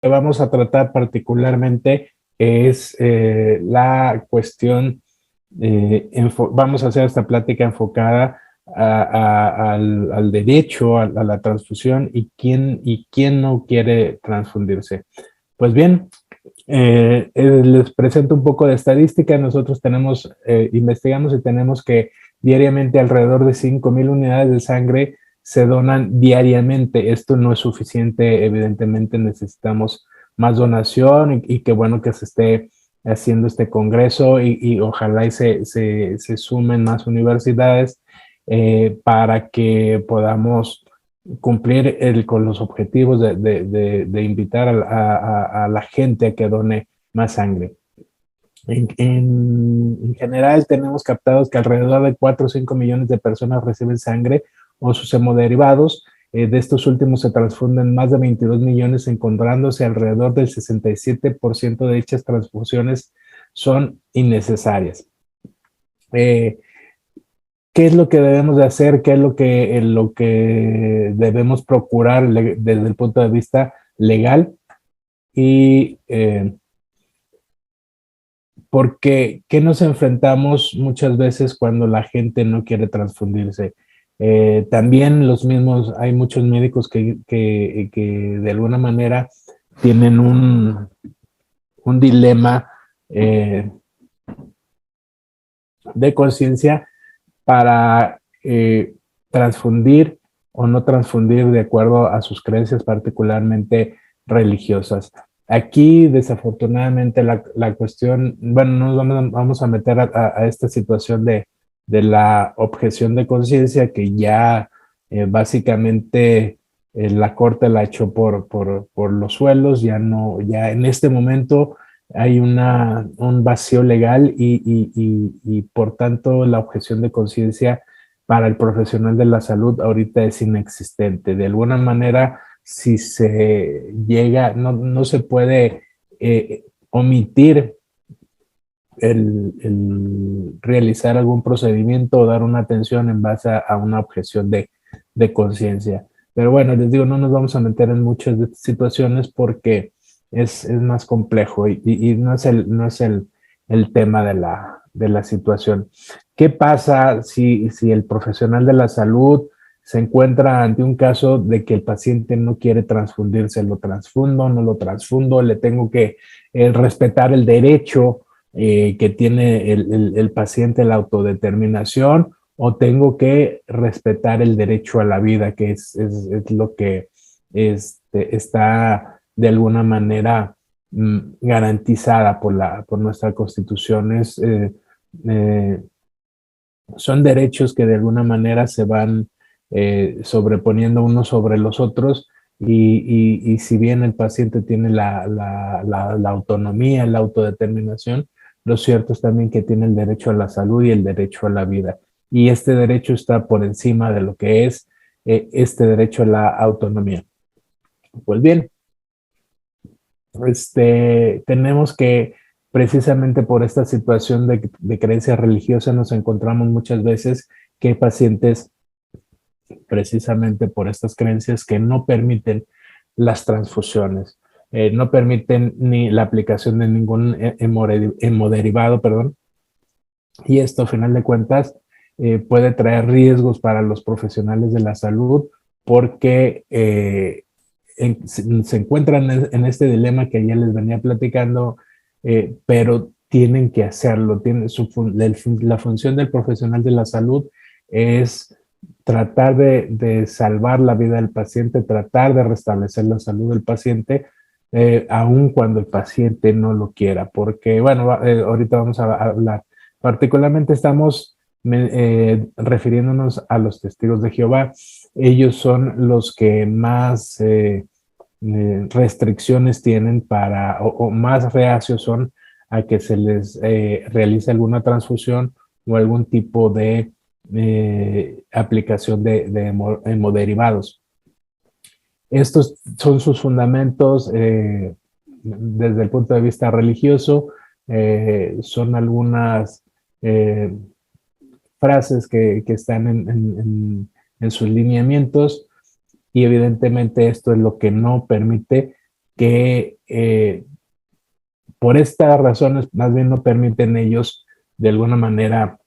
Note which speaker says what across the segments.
Speaker 1: que vamos a tratar particularmente es la cuestión, vamos a hacer esta plática enfocada al derecho a la transfusión y quién no quiere transfundirse. Pues bien, les presento un poco de estadística. Nosotros investigamos y tenemos que diariamente alrededor de 5,000 unidades de sangre se donan diariamente. Esto no es suficiente, evidentemente necesitamos más donación y qué bueno que se esté haciendo este congreso y ojalá se sumen más universidades para que podamos cumplir con los objetivos de invitar a la gente a que done más sangre. En general tenemos captados que alrededor de 4 o 5 millones de personas reciben sangre o sus hemoderivados. De estos últimos se transfunden más de 22 millones, encontrándose alrededor del 67% de dichas transfusiones son innecesarias. ¿Qué es lo que debemos de hacer? ¿Qué es lo que debemos procurar desde el punto de vista legal? Y porque ¿qué nos enfrentamos muchas veces cuando la gente no quiere transfundirse? También hay muchos médicos que de alguna manera tienen un dilema de conciencia para transfundir o no transfundir de acuerdo a sus creencias particularmente religiosas. Aquí, desafortunadamente, la cuestión, bueno, vamos a meter a esta situación de la objeción de conciencia que ya básicamente la Corte la echó por los suelos, ya en este momento hay un vacío legal y por tanto la objeción de conciencia para el profesional de la salud ahorita es inexistente. De alguna manera, si se llega, no se puede omitir el realizar algún procedimiento o dar una atención en base a una objeción de conciencia. Pero bueno, les digo, no nos vamos a meter en muchas de estas situaciones porque es más complejo y no es el tema de la situación. ¿Qué pasa si el profesional de la salud se encuentra ante un caso de que el paciente no quiere transfundirse? ¿Lo transfundo, no lo transfundo? ¿Le tengo que respetar el derecho que tiene el paciente, la autodeterminación, o tengo que respetar el derecho a la vida, que es lo que está de alguna manera garantizada por nuestra Constitución? Eh, Son derechos que de alguna manera se van sobreponiendo unos sobre los otros y si bien el paciente tiene la autonomía, la autodeterminación, lo cierto es también que tiene el derecho a la salud y el derecho a la vida. Y este derecho está por encima de lo que es este derecho a la autonomía. Pues bien, tenemos que precisamente por esta situación de creencia religiosa nos encontramos muchas veces que hay pacientes precisamente por estas creencias que no permiten las transfusiones, no permiten ni la aplicación de ningún hemodiderivado, perdón, y esto, a final de cuentas, puede traer riesgos para los profesionales de la salud porque se encuentran en este dilema que ya les venía platicando, pero tienen que hacerlo. La función del profesional de la salud es tratar de salvar la vida del paciente, tratar de restablecer la salud del paciente, aun cuando el paciente no lo quiera, porque, bueno, ahorita vamos a hablar. Particularmente estamos refiriéndonos a los testigos de Jehová. Ellos son los que más restricciones tienen o más reacios son a que se les realice alguna transfusión o algún tipo de aplicación de hemoderivados. Estos son sus fundamentos desde el punto de vista religioso. Son algunas eh, frases que están en sus lineamientos y evidentemente esto es lo que no permite que por estas razones más bien no permiten ellos de alguna manera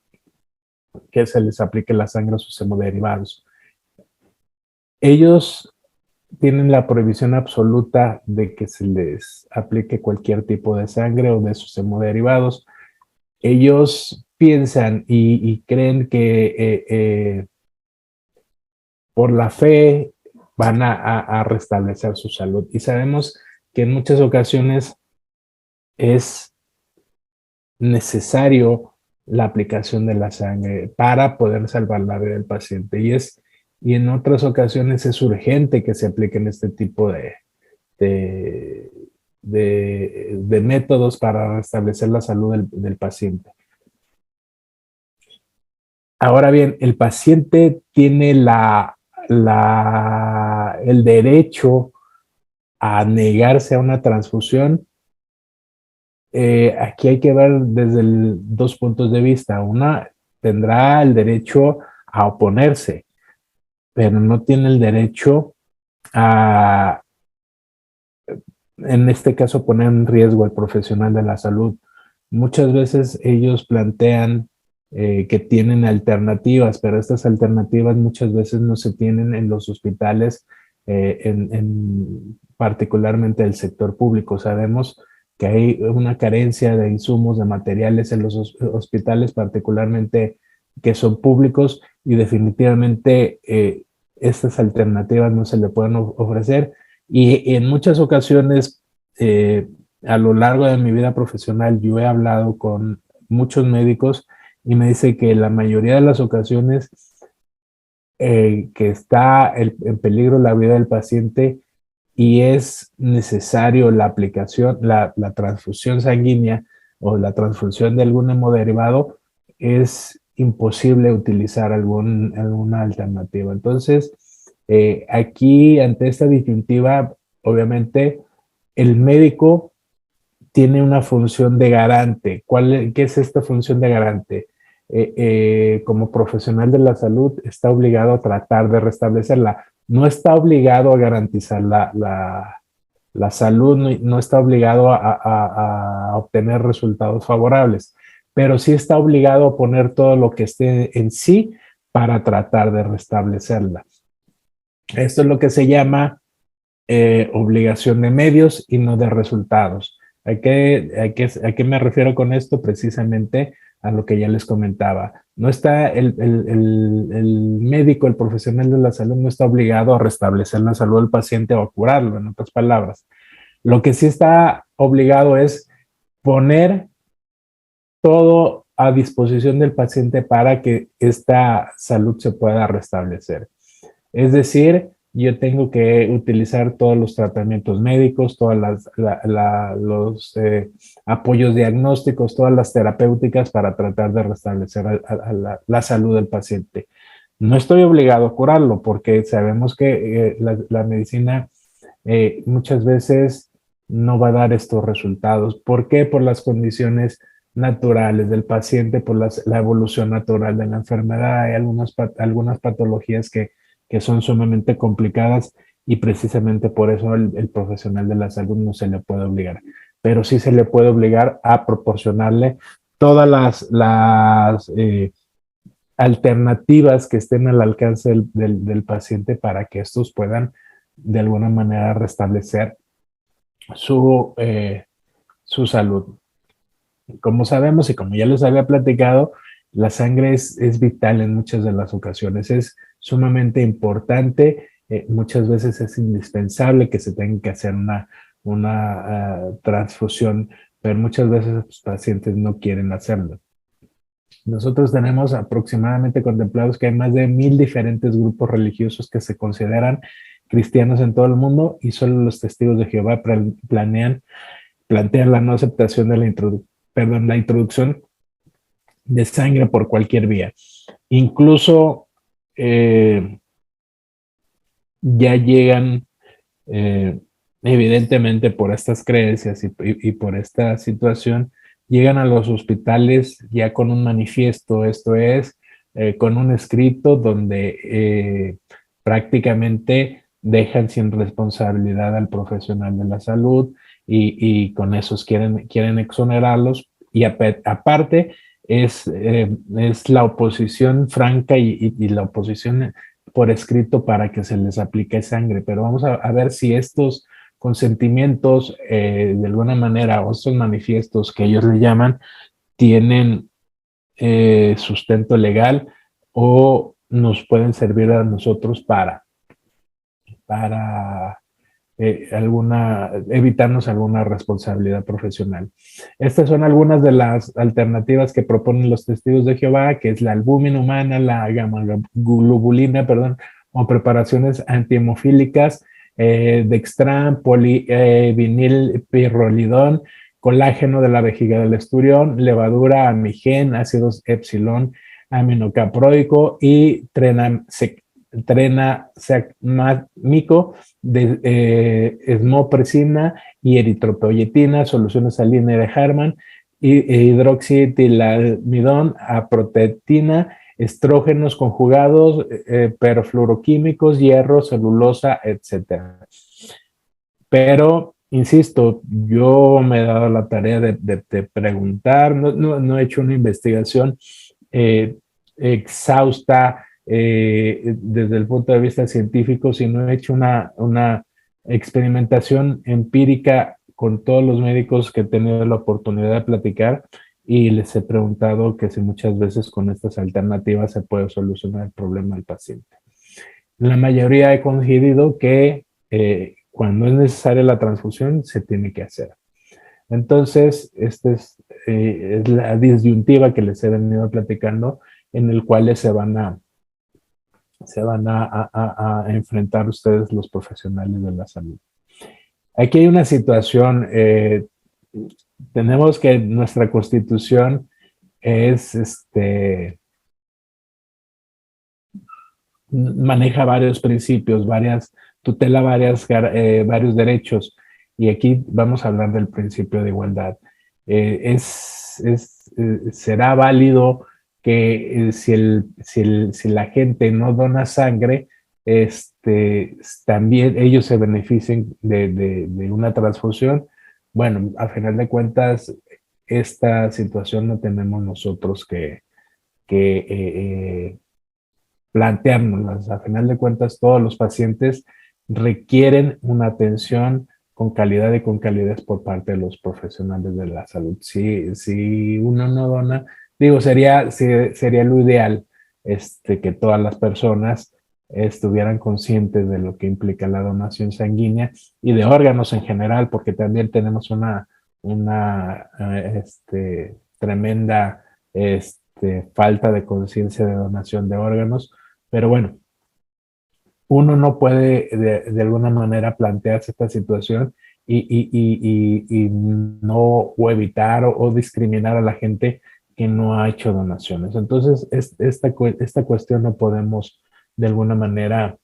Speaker 1: que se les aplique la sangre a sus hemoderivados. Ellos tienen la prohibición absoluta de que se les aplique cualquier tipo de sangre o de sus hemoderivados. Ellos piensan y creen que por la fe van a restablecer su salud. Y sabemos que en muchas ocasiones es necesario la aplicación de la sangre para poder salvar la vida del paciente. Y en otras ocasiones es urgente que se apliquen este tipo de, de métodos para restablecer la salud del paciente. Ahora bien, el paciente tiene el derecho a negarse a una transfusión. Aquí hay que ver desde dos puntos de vista. Una, tendrá el derecho a oponerse, pero no tiene el derecho a, en este caso, poner en riesgo al profesional de la salud. Muchas veces ellos plantean que tienen alternativas, pero estas alternativas muchas veces no se tienen en los hospitales, particularmente el sector público. Sabemos que hay una carencia de insumos, de materiales en los hospitales, particularmente que son públicos, y definitivamente estas alternativas no se le pueden ofrecer. Y en muchas ocasiones, a lo largo de mi vida profesional, yo he hablado con muchos médicos y me dice que la mayoría de las ocasiones que está en peligro la vida del paciente y es necesario la aplicación, la transfusión sanguínea o la transfusión de algún hemoderivado, es imposible utilizar alguna alternativa. Entonces, aquí, ante esta disyuntiva, obviamente, el médico tiene una función de garante. ¿Qué es esta función de garante? Como profesional de la salud, está obligado a tratar de restablecerla. No está obligado a garantizar la salud, no está obligado a obtener resultados favorables, pero sí está obligado a poner todo lo que esté en sí para tratar de restablecerla. Esto es lo que se llama obligación de medios y no de resultados. ¿A qué me refiero con esto? Precisamente a lo que ya les comentaba. No está el médico, el profesional de la salud, no está obligado a restablecer la salud del paciente o a curarlo, en otras palabras. Lo que sí está obligado es poner todo a disposición del paciente para que esta salud se pueda restablecer. Es decir, yo tengo que utilizar todos los tratamientos médicos, todos los apoyos diagnósticos, todas las terapéuticas para tratar de restablecer la salud del paciente. No estoy obligado a curarlo porque sabemos que la medicina muchas veces no va a dar estos resultados. ¿Por qué? Por las condiciones naturales del paciente, por la evolución natural de la enfermedad. Hay algunas patologías que son sumamente complicadas y precisamente por eso el profesional de la salud no se le puede obligar, pero sí se le puede obligar a proporcionarle todas las alternativas que estén al alcance del paciente para que estos puedan de alguna manera restablecer su salud. Como sabemos y como ya les había platicado, la sangre es vital en muchas de las ocasiones, es sumamente importante, muchas veces es indispensable que se tenga que hacer una transfusión, pero muchas veces los pacientes no quieren hacerlo. Nosotros tenemos aproximadamente contemplados que hay más de 1000 diferentes grupos religiosos que se consideran cristianos en todo el mundo y solo los testigos de Jehová plantean la no aceptación de la introducción de sangre por cualquier vía. Incluso ya llegan, evidentemente por estas creencias y por esta situación, llegan a los hospitales ya con un manifiesto, esto es, con un escrito donde prácticamente dejan sin responsabilidad al profesional de la salud y con esos quieren exonerarlos y aparte es la oposición franca y la oposición por escrito para que se les aplique sangre, pero vamos a ver si estos consentimientos de alguna manera o estos manifiestos que ellos le llaman tienen sustento legal o nos pueden servir a nosotros para evitarnos alguna responsabilidad profesional. Estas son algunas de las alternativas que proponen los testigos de Jehová, que es la albúmina humana, la gamma-globulina, perdón, o preparaciones antihemofílicas, dextran, vinilpirrolidón, colágeno de la vejiga del esturión, levadura, amigen, ácidos epsilón, aminocaproico y trenazacmámico, de esmopresina y eritropoyetina, soluciones salina de Harman, hidroxitilamidón, aprotetina, estrógenos conjugados, perfluoroquímicos, hierro, celulosa, etc. Pero, insisto, yo me he dado la tarea de preguntar, no he hecho una investigación exhausta desde el punto de vista científico, sino he hecho una experimentación empírica con todos los médicos que he tenido la oportunidad de platicar y les he preguntado que si muchas veces con estas alternativas se puede solucionar el problema del paciente. La mayoría he coincidido que cuando es necesaria la transfusión se tiene que hacer. Entonces, esta es la disyuntiva que les he venido platicando, en el cual se van a enfrentar ustedes los profesionales de la salud. Aquí hay una situación, tenemos que nuestra Constitución maneja varios principios, tutela varios derechos, y aquí vamos a hablar del principio de igualdad. Será válido que si la gente no dona sangre, también ellos se beneficien de una transfusión. Bueno, a final de cuentas, esta situación no tenemos nosotros que planteárnoslas. A final de cuentas, todos los pacientes requieren una atención con calidad y con calidez por parte de los profesionales de la salud. Si uno no dona, digo, sería lo ideal que todas las personas estuvieran conscientes de lo que implica la donación sanguínea y de órganos en general, porque también tenemos una tremenda falta de conciencia de donación de órganos. Pero bueno, uno no puede de alguna manera plantearse esta situación y no o evitar o discriminar a la gente que no ha hecho donaciones. Entonces, esta cuestión no podemos de alguna manera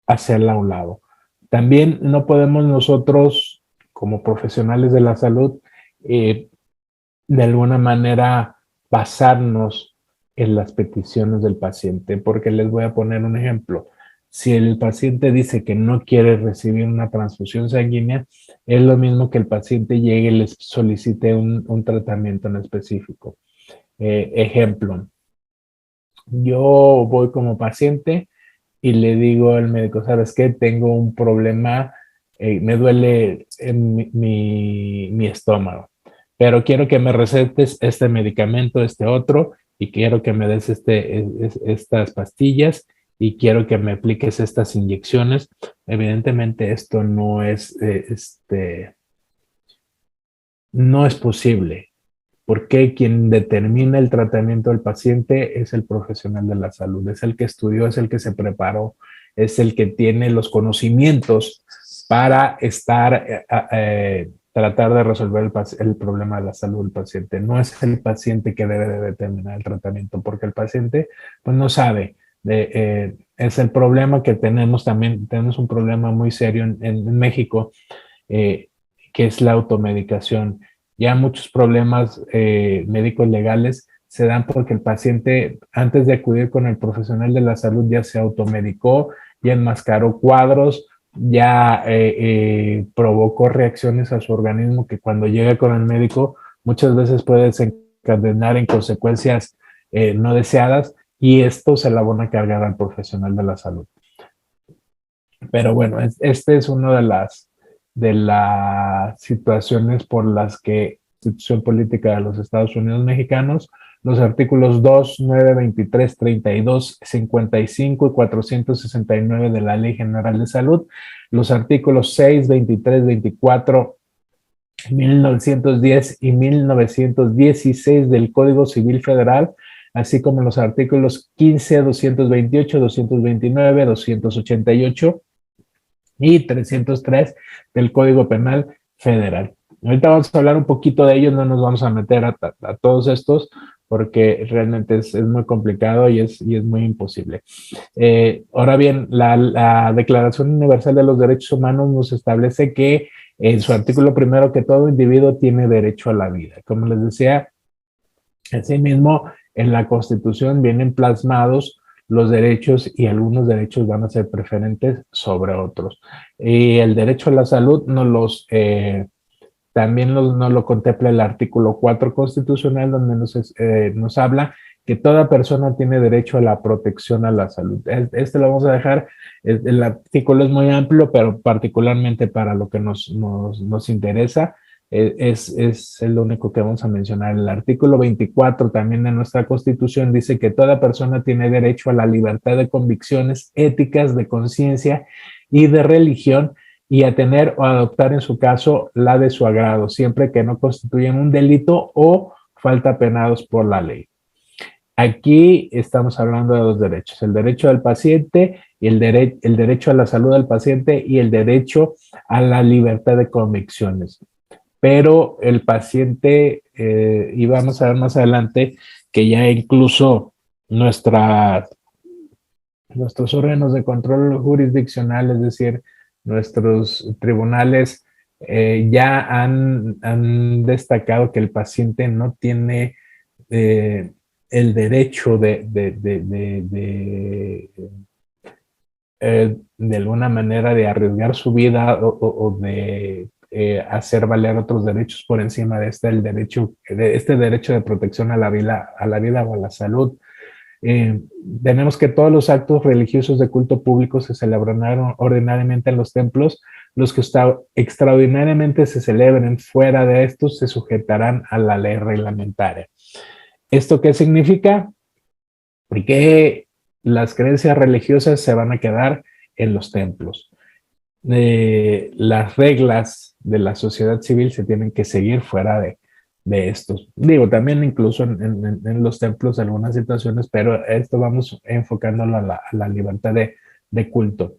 Speaker 1: hacerla a un lado. También no podemos nosotros, como profesionales de la salud, de alguna manera basarnos en las peticiones del paciente, porque les voy a poner un ejemplo. Si el paciente dice que no quiere recibir una transfusión sanguínea, es lo mismo que el paciente llegue y les solicite un tratamiento en específico. Ejemplo, yo voy como paciente y le digo al médico, ¿sabes qué? Tengo un problema, me duele en mi estómago, pero quiero que me recetes este medicamento, este otro, y quiero que me des estas pastillas y quiero que me apliques estas inyecciones. Evidentemente esto no es posible, porque quien determina el tratamiento del paciente es el profesional de la salud, es el que estudió, es el que se preparó, es el que tiene los conocimientos para tratar de resolver el problema de la salud del paciente. No es el paciente que debe de determinar el tratamiento, porque el paciente pues no sabe. Es el problema que tenemos también. Tenemos un problema muy serio en México, que es la automedicación. Ya muchos problemas médicos legales se dan porque el paciente, antes de acudir con el profesional de la salud, ya se automedicó, ya enmascaró cuadros, ya provocó reacciones a su organismo que cuando llega con el médico muchas veces puede desencadenar en consecuencias no deseadas, y esto se la van a cargar al profesional de la salud. Pero bueno, este es una de las situaciones por las que la Constitución Política de los Estados Unidos Mexicanos, los artículos 2, 9, 23, 32, 55 y 469 de la Ley General de Salud, los artículos 6, 23, 24, 1910 y 1916 del Código Civil Federal, así como los artículos 15, 228, 229, 288 y 303 del Código Penal Federal. Ahorita vamos a hablar un poquito de ellos, no nos vamos a meter a todos estos porque realmente es muy complicado y es muy imposible. Ahora bien, la Declaración Universal de los Derechos Humanos nos establece que en su artículo primero que todo individuo tiene derecho a la vida. Como les decía, asimismo, en la Constitución vienen plasmados los derechos y algunos derechos van a ser preferentes sobre otros. Y el derecho a la salud también nos lo contempla el artículo 4 constitucional, donde nos habla que toda persona tiene derecho a la protección a la salud. Este lo vamos a dejar, el artículo es muy amplio, pero particularmente para lo que nos interesa, es el único que vamos a mencionar. El artículo 24 también de nuestra Constitución dice que toda persona tiene derecho a la libertad de convicciones éticas, de conciencia y de religión, y a tener o adoptar en su caso la de su agrado, siempre que no constituyan un delito o falta penados por la ley. Aquí estamos hablando de dos derechos, el derecho del paciente y el derecho a la salud del paciente y el derecho a la libertad de convicciones. Pero el paciente, y vamos a ver más adelante, que ya incluso nuestros órganos de control jurisdiccional, es decir, nuestros tribunales, ya han destacado que el paciente no tiene el derecho de alguna manera de arriesgar su vida o de hacer valer otros derechos por encima de este derecho de protección a la vida o a la salud. Tenemos que todos los actos religiosos de culto público se celebrarán ordinariamente en los templos. Los que extraordinariamente se celebren fuera de estos se sujetarán a la ley reglamentaria. ¿Esto qué significa? Que las creencias religiosas se van a quedar en los templos. Las reglas de la sociedad civil se tienen que seguir fuera de estos. Digo, también incluso en los templos algunas situaciones, pero esto vamos enfocándolo a la libertad de culto.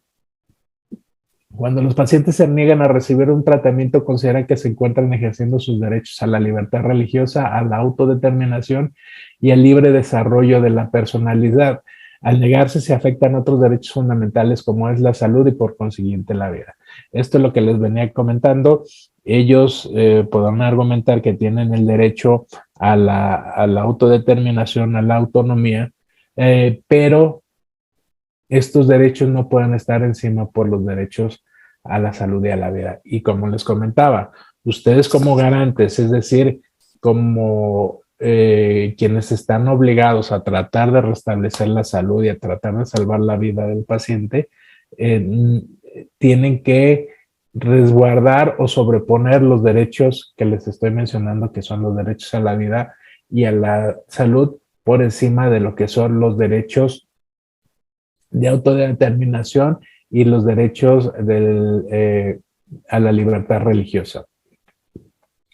Speaker 1: Cuando los pacientes se niegan a recibir un tratamiento, consideran que se encuentran ejerciendo sus derechos a la libertad religiosa, a la autodeterminación y al libre desarrollo de la personalidad. Al negarse, se afectan otros derechos fundamentales como es la salud y por consiguiente la vida. Esto es lo que les venía comentando. Ellos podrán argumentar que tienen el derecho a la autodeterminación, a la autonomía, pero estos derechos no pueden estar encima por los derechos a la salud y a la vida. Y como les comentaba, ustedes como garantes, es decir, como quienes están obligados a tratar de restablecer la salud y a tratar de salvar la vida del paciente, tienen que resguardar o sobreponer los derechos que les estoy mencionando, que son los derechos a la vida y a la salud, por encima de lo que son los derechos de autodeterminación y los derechos a la libertad religiosa.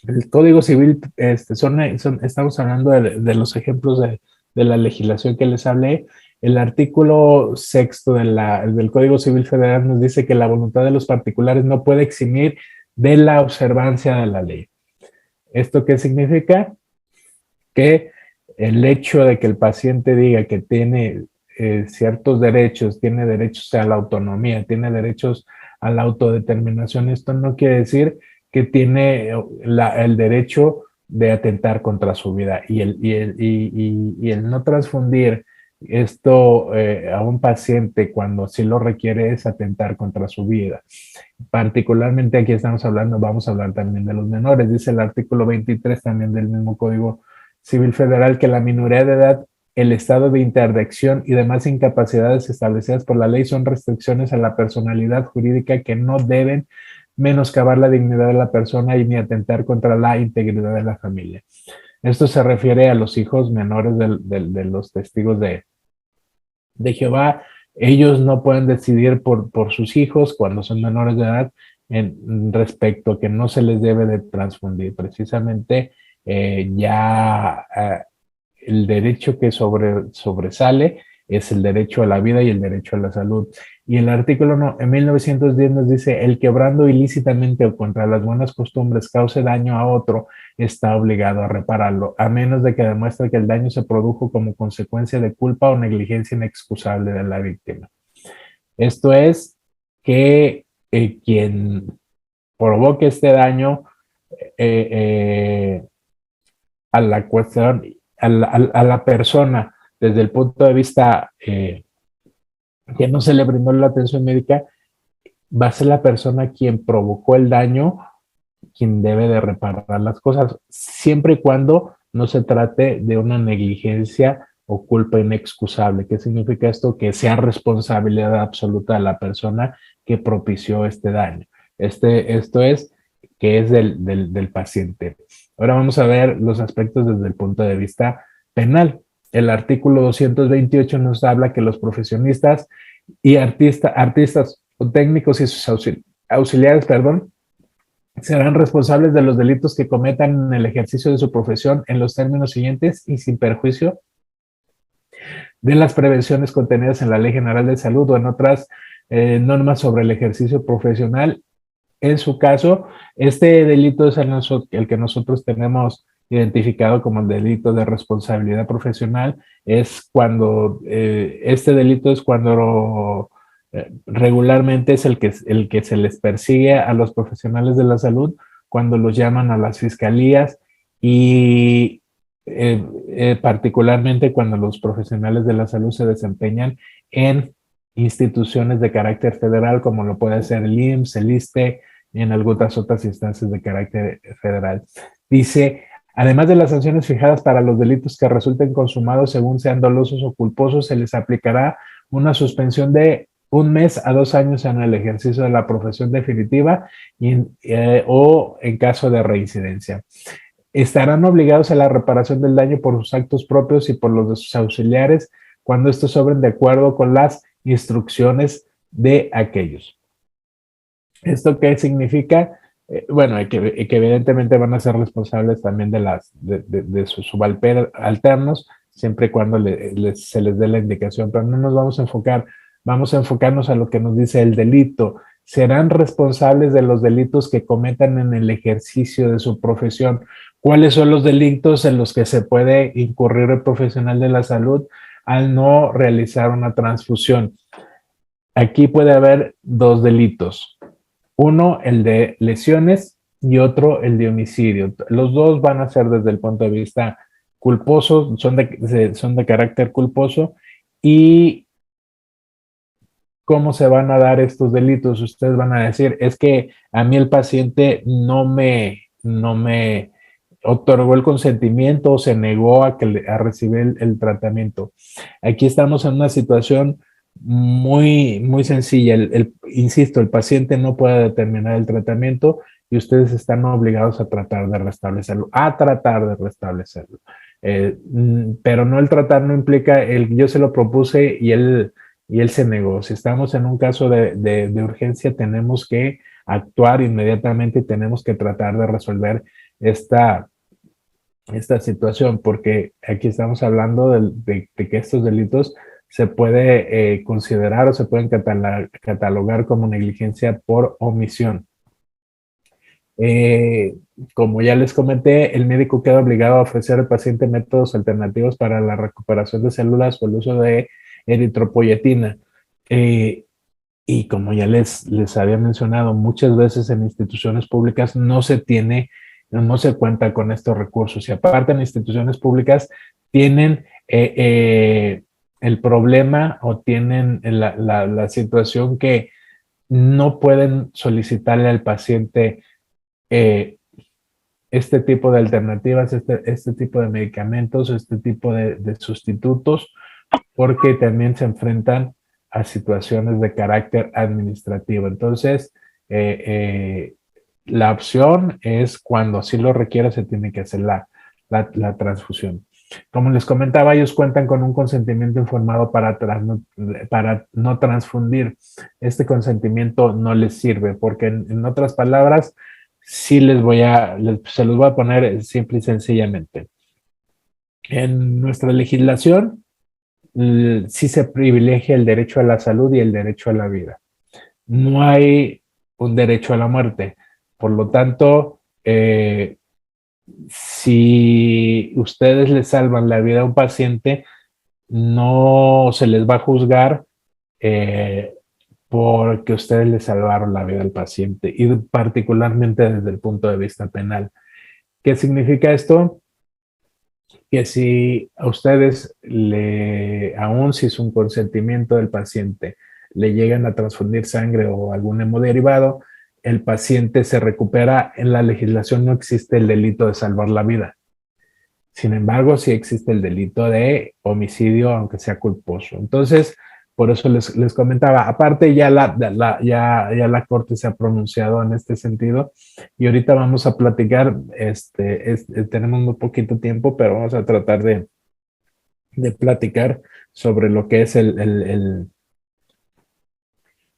Speaker 1: El Código Civil, estamos hablando de los ejemplos de la legislación que les hablé. El artículo 6 del Código Civil Federal nos dice que la voluntad de los particulares no puede eximir de la observancia de la ley. ¿Esto qué significa? Que el hecho de que el paciente diga que tiene ciertos derechos, tiene derechos a la autonomía, tiene derechos a la autodeterminación, esto no quiere decir que tiene el derecho de atentar contra su vida. Y el no transfundir esto a un paciente cuando sí lo requiere es atentar contra su vida. Particularmente aquí estamos hablando, vamos a hablar también de los menores. Dice el artículo 23 también del mismo Código Civil Federal que la minoría de edad, el estado de interdicción y demás incapacidades establecidas por la ley son restricciones a la personalidad jurídica que no deben menoscabar la dignidad de la persona y ni atentar contra la integridad de la familia. Esto se refiere a los hijos menores de los testigos de Jehová. Ellos no pueden decidir por sus hijos cuando son menores de edad respecto a que no se les debe de transfundir. Precisamente el derecho que sobresale es el derecho a la vida y el derecho a la salud. Y el artículo en 1910 nos dice, el que obrando ilícitamente o contra las buenas costumbres cause daño a otro, está obligado a repararlo, a menos de que demuestre que el daño se produjo como consecuencia de culpa o negligencia inexcusable de la víctima. Esto es que quien provoque este daño a la cuestión, a la persona, desde el punto de vista que no se le brindó la atención médica, va a ser la persona quien provocó el daño, quien debe de reparar las cosas, siempre y cuando no se trate de una negligencia o culpa inexcusable. ¿Qué significa esto? Que sea responsabilidad absoluta de la persona que propició este daño. Esto es que es del paciente. Ahora vamos a ver los aspectos desde el punto de vista penal. El artículo 228 nos habla que los profesionistas y artistas o técnicos y sus auxiliares, serán responsables de los delitos que cometan en el ejercicio de su profesión en los términos siguientes y sin perjuicio de las prevenciones contenidas en la Ley General de Salud o en otras normas sobre el ejercicio profesional. En su caso, este delito es el que nosotros tenemos identificado como el delito de responsabilidad profesional. Es cuando, este delito es cuando regularmente es el que se les persigue a los profesionales de la salud cuando los llaman a las fiscalías y particularmente cuando los profesionales de la salud se desempeñan en instituciones de carácter federal, como lo puede ser el IMSS, el ISSSTE, y en algunas otras instancias de carácter federal. Dice, además de las sanciones fijadas para los delitos que resulten consumados según sean dolosos o culposos, se les aplicará una suspensión de 1 mes a 2 años en el ejercicio de la profesión definitiva o en caso de reincidencia. Estarán obligados a la reparación del daño por sus actos propios y por los de sus auxiliares cuando estos obren de acuerdo con las instrucciones de aquellos. ¿Esto qué significa? Bueno, que evidentemente van a ser responsables también de sus subalternos, siempre y cuando se les dé la indicación, pero no nos vamos a enfocar, vamos a enfocarnos a lo que nos dice el delito. Serán responsables de los delitos que cometan en el ejercicio de su profesión. ¿Cuáles son los delitos en los que se puede incurrir el profesional de la salud al no realizar una transfusión? Aquí puede haber 2 delitos. Uno, el de lesiones, y otro, el de homicidio. Los dos van a ser desde el punto de vista culposo, son de carácter culposo. ¿Y cómo se van a dar estos delitos? Ustedes van a decir, es que a mí el paciente no me otorgó el consentimiento o se negó a recibir el tratamiento. Aquí estamos en una situación muy, muy sencilla. Insisto, el paciente no puede determinar el tratamiento y ustedes están obligados a tratar de restablecerlo, pero no, el tratar no implica yo se lo propuse y él se negó. Si estamos en un caso de urgencia, tenemos que actuar inmediatamente y tenemos que tratar de resolver esta situación, porque aquí estamos hablando de que estos delitos se puede considerar o se pueden catalogar como negligencia por omisión. Como ya les comenté, el médico queda obligado a ofrecer al paciente métodos alternativos para la recuperación de células o el uso de eritropoyetina. Y como ya les había mencionado, muchas veces en instituciones públicas no se tiene no se cuenta con estos recursos. Y aparte en instituciones públicas tienen el problema o tienen la situación que no pueden solicitarle al paciente este tipo de alternativas, este tipo de medicamentos, este tipo de sustitutos, porque también se enfrentan a situaciones de carácter administrativo. Entonces, la opción es cuando así lo requiera, se tiene que hacer la transfusión. Como les comentaba, ellos cuentan con un consentimiento informado para no transfundir. Este consentimiento no les sirve, porque en otras palabras, sí se los voy a poner simple y sencillamente. En nuestra legislación, sí se privilegia el derecho a la salud y el derecho a la vida. No hay un derecho a la muerte. Por lo tanto, si ustedes le salvan la vida a un paciente, no se les va a juzgar porque ustedes le salvaron la vida al paciente, y particularmente desde el punto de vista penal. ¿Qué significa esto? Que si a ustedes, aún si es un consentimiento del paciente, le llegan a transfundir sangre o algún hemodiderivado, el paciente se recupera. En la legislación no existe el delito de salvar la vida. Sin embargo, sí existe el delito de homicidio, aunque sea culposo. Entonces, por eso les comentaba. Aparte, ya la Corte se ha pronunciado en este sentido, y ahorita vamos a platicar. Tenemos muy poquito tiempo, pero vamos a tratar de platicar sobre lo que es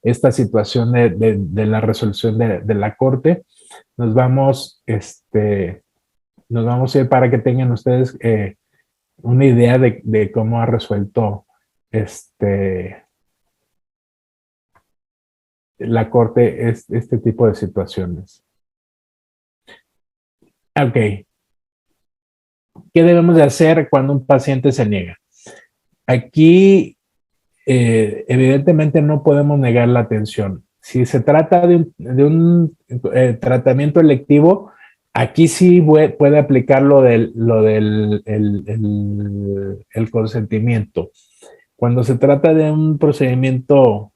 Speaker 1: esta situación de la resolución de la Corte. Nos vamos, nos vamos a ir para que tengan ustedes una idea de cómo ha resuelto la Corte este tipo de situaciones. Ok, ¿qué debemos de hacer cuando un paciente se niega? Aquí, evidentemente, no podemos negar la atención. Si se trata de un tratamiento electivo, aquí sí puede aplicar lo del el consentimiento. Cuando se trata de un procedimiento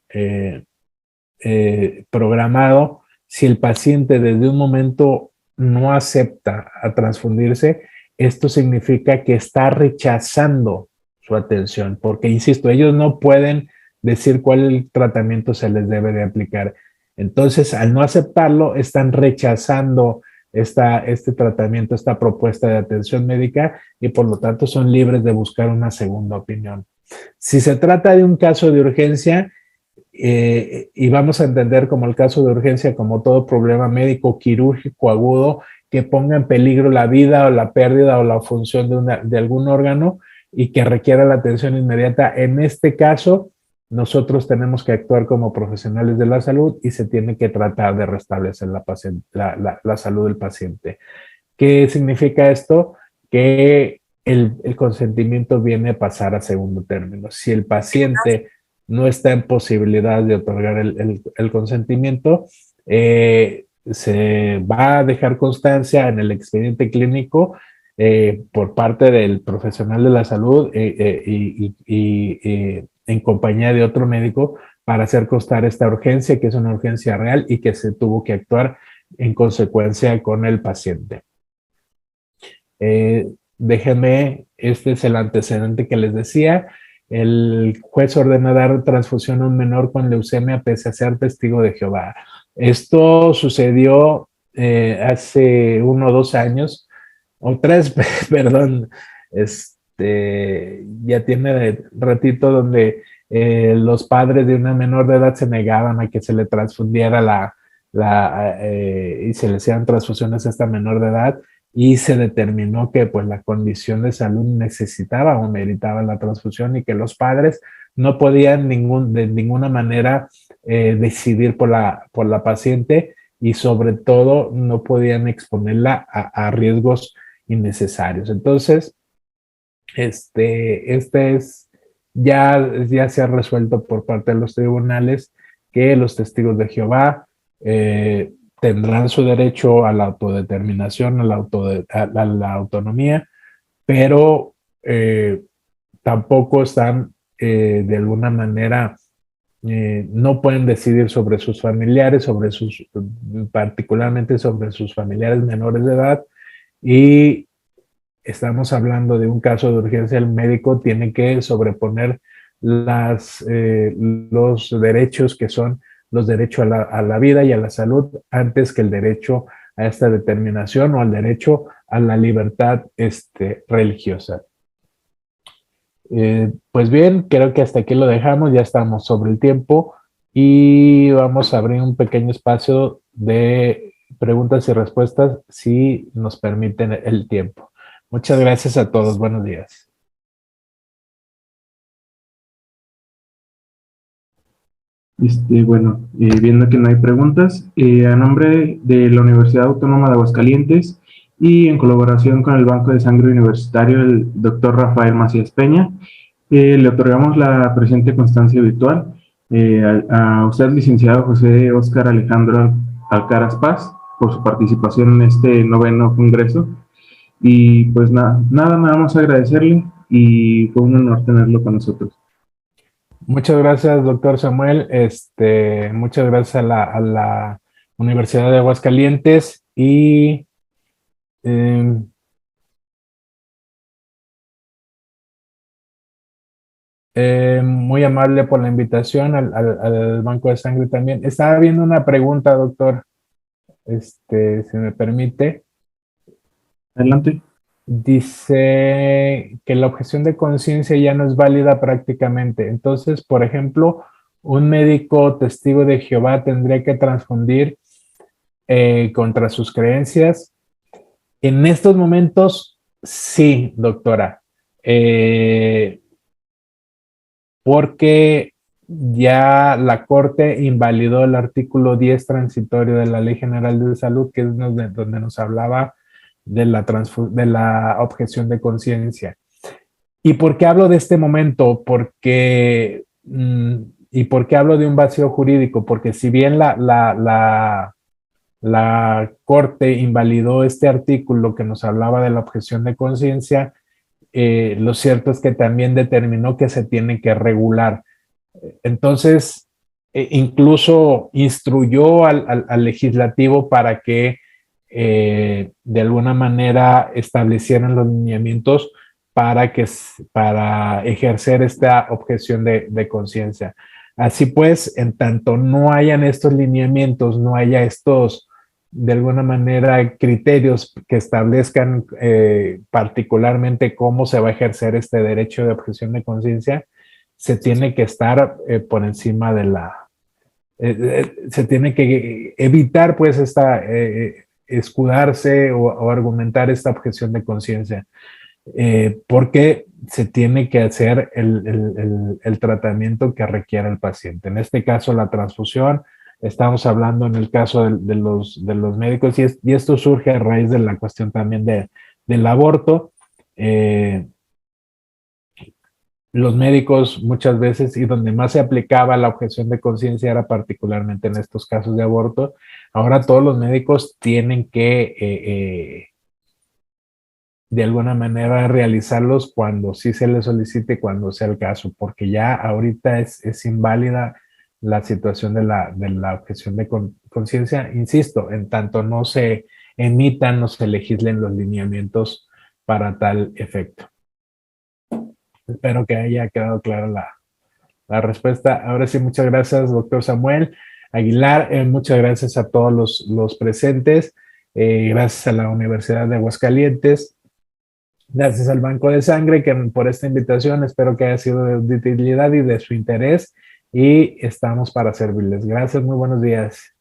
Speaker 1: programado, si el paciente desde un momento no acepta a transfundirse, esto significa que está rechazando su atención, porque, insisto, ellos no pueden decir cuál tratamiento se les debe de aplicar. Entonces, al no aceptarlo, están rechazando este tratamiento, esta propuesta de atención médica, y por lo tanto son libres de buscar una segunda opinión. Si se trata de un caso de urgencia, y vamos a entender como el caso de urgencia como todo problema médico quirúrgico agudo que ponga en peligro la vida o la pérdida o la función de algún órgano y que requiera la atención inmediata. En este caso, nosotros tenemos que actuar como profesionales de la salud y se tiene que tratar de restablecer la salud del paciente. ¿Qué significa esto? Que el consentimiento viene a pasar a segundo término. Si el paciente no está en posibilidad de otorgar el consentimiento, se va a dejar constancia en el expediente clínico por parte del profesional de la salud y en compañía de otro médico, para hacer constar esta urgencia, que es una urgencia real y que se tuvo que actuar en consecuencia con el paciente. Déjenme, este es el antecedente que les decía. El juez ordena dar transfusión a un menor con leucemia pese a ser testigo de Jehová. Esto sucedió hace 1 o 2 años, o 3, perdón. Ya tiene ratito, donde los padres de una menor de edad se negaban a que se le transfundiera y se le hacían transfusiones a esta menor de edad, y se determinó que pues la condición de salud necesitaba o meritaba la transfusión, y que los padres no podían de ninguna manera decidir por la paciente, y sobre todo no podían exponerla a riesgos innecesarios. Entonces, ya se ha resuelto por parte de los tribunales que los testigos de Jehová tendrán su derecho a la autodeterminación, a la autonomía, pero tampoco están de alguna manera, no pueden decidir sobre sus familiares, particularmente sobre sus familiares menores de edad, y estamos hablando de un caso de urgencia. El médico tiene que sobreponer los derechos que son los derechos a la vida y a la salud antes que el derecho a esta determinación o al derecho a la libertad religiosa. Pues bien, creo que hasta aquí lo dejamos, ya estamos sobre el tiempo y vamos a abrir un pequeño espacio de preguntas y respuestas si nos permiten el tiempo. Muchas gracias a todos, buenos días.
Speaker 2: Bueno, viendo que no hay preguntas, a nombre de la Universidad Autónoma de Aguascalientes y en colaboración con el Banco de Sangre Universitario, el doctor Rafael Macías Peña, le otorgamos la presente constancia virtual a usted, licenciado José Óscar Alejandro Alcaraz Paz, por su participación en este 9º Congreso. Y pues nada más agradecerle y fue un honor tenerlo con nosotros.
Speaker 1: Muchas gracias, doctor Samuel. Muchas gracias a la Universidad de Aguascalientes y muy amable por la invitación al Banco de Sangre también. Estaba viendo una pregunta, doctor, si me permite.
Speaker 2: Adelante.
Speaker 1: Dice que la objeción de conciencia ya no es válida prácticamente. Entonces, por ejemplo, un médico testigo de Jehová tendría que transfundir contra sus creencias. En estos momentos, sí, doctora. Porque ya la Corte invalidó el artículo 10 transitorio de la Ley General de Salud, que es donde nos hablaba de la objeción de conciencia. ¿Y por qué hablo de este momento? ¿Y por qué hablo de un vacío jurídico? Porque si bien la Corte invalidó este artículo que nos hablaba de la objeción de conciencia, lo cierto es que también determinó que se tiene que regular. Entonces, incluso instruyó al legislativo para que de alguna manera establecieran los lineamientos para ejercer esta objeción de conciencia. Así pues, en tanto no hayan estos lineamientos, no haya estos, de alguna manera, criterios que establezcan particularmente cómo se va a ejercer este derecho de objeción de conciencia, se tiene que estar por encima de se tiene que evitar pues escudarse o argumentar esta objeción de conciencia, porque se tiene que hacer el tratamiento que requiere el paciente. En este caso, la transfusión. Estamos hablando en el caso de los médicos y esto surge a raíz de la cuestión también del aborto. Los médicos muchas veces, y donde más se aplicaba la objeción de conciencia era particularmente en estos casos de aborto. Ahora todos los médicos tienen que de alguna manera realizarlos cuando sí se les solicite, cuando sea el caso, porque ya ahorita es inválida la situación de la objeción de conciencia, insisto, en tanto no se emitan, no se legislen los lineamientos para tal efecto. Espero que haya quedado clara la respuesta. Ahora sí, muchas gracias, doctor Samuel Aguilar. Muchas gracias a todos los presentes. Gracias a la Universidad de Aguascalientes. Gracias al Banco de Sangre por esta invitación. Espero que haya sido de utilidad y de su interés. Y estamos para servirles. Gracias, muy buenos días.